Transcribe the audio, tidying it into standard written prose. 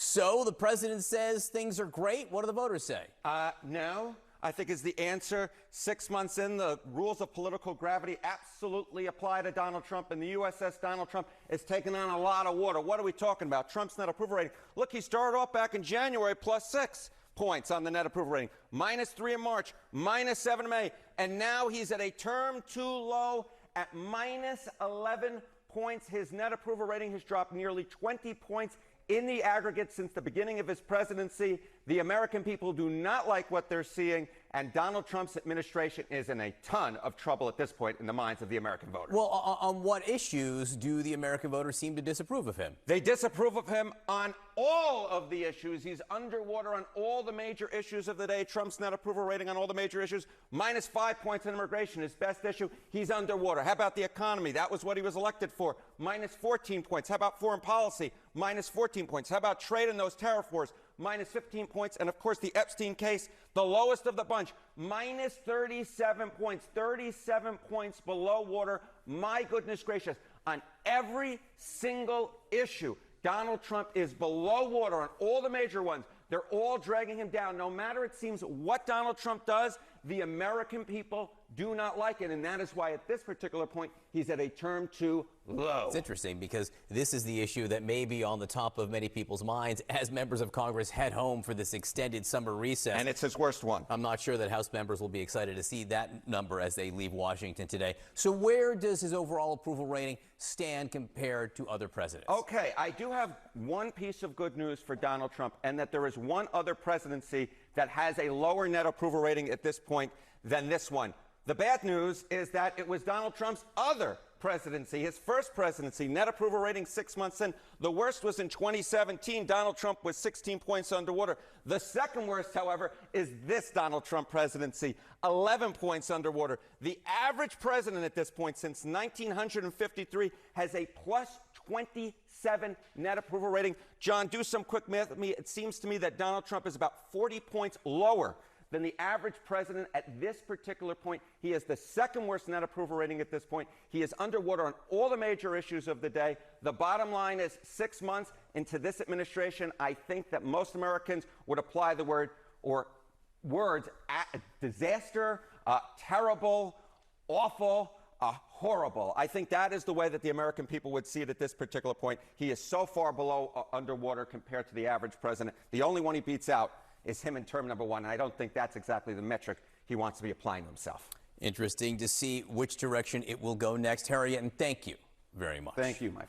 So the president says things are great. What do the voters say? No, I think is the answer. 6 months in, the rules of political gravity absolutely apply to Donald Trump, and the USS Donald Trump is taking on a lot of water. What are we talking about? Trump's net approval rating. Look, he started off back in January +6 points on the net approval rating, -3 in March, -7 in May, and now he's at a term too low at -11 points. His net approval rating has dropped nearly 20 points in the aggregate since the beginning of his presidency. The American people do not like what they're seeing, and Donald Trump's administration is in a ton of trouble at this point in the minds of the American voters. Well, on what issues do the American voters seem to disapprove of him? They disapprove of him on all of the issues. He's underwater on all the major issues of the day. Trump's net approval rating on all the major issues, -5 points on immigration, his best issue. He's underwater. How about the economy? That was what he was elected for. -14 points. How about foreign policy? -14 points. How about trade and those tariff wars? -15 points. And of course, the Epstein case, the lowest of the bunch, -37 points, 37 points below water. My goodness gracious. On every single issue, Donald Trump is below water on all the major ones. They're all dragging him down. No matter, it seems, what Donald Trump does, the American people do not like it. And that is why at this particular point, he's at a term too low. It's interesting because this is the issue that may be on the top of many people's minds as members of Congress head home for this extended summer recess. And it's his worst one. I'm not sure that House members will be excited to see that number as they leave Washington today. So where does his overall approval rating stand compared to other presidents? Okay, I do have one piece of good news for Donald Trump, and that there is one other presidency that has a lower net approval rating at this point than this one. The bad news is that it was Donald Trump's other presidency, his first presidency, net approval rating 6 months in. The worst was in 2017. Donald Trump was 16 points underwater. The second worst, however, is this Donald Trump presidency, 11 points underwater. The average president at this point since 1953 has a +27 net approval rating. John, do some quick math with me. It seems to me that Donald Trump is about 40 points lower than the average president at this particular point. He has the second worst net approval rating at this point. He is underwater on all the major issues of the day. The bottom line is 6 months into this administration, I think that most Americans would apply the word or words disaster, terrible, awful, horrible. I think that is the way that the American people would see it at this particular point. He is so far below underwater compared to the average president. The only one he beats out is him in term number one, and I don't think that's exactly the metric he wants to be applying to himself. Interesting to see which direction it will go next. Harry Enten, thank you very much. Thank you, my friend.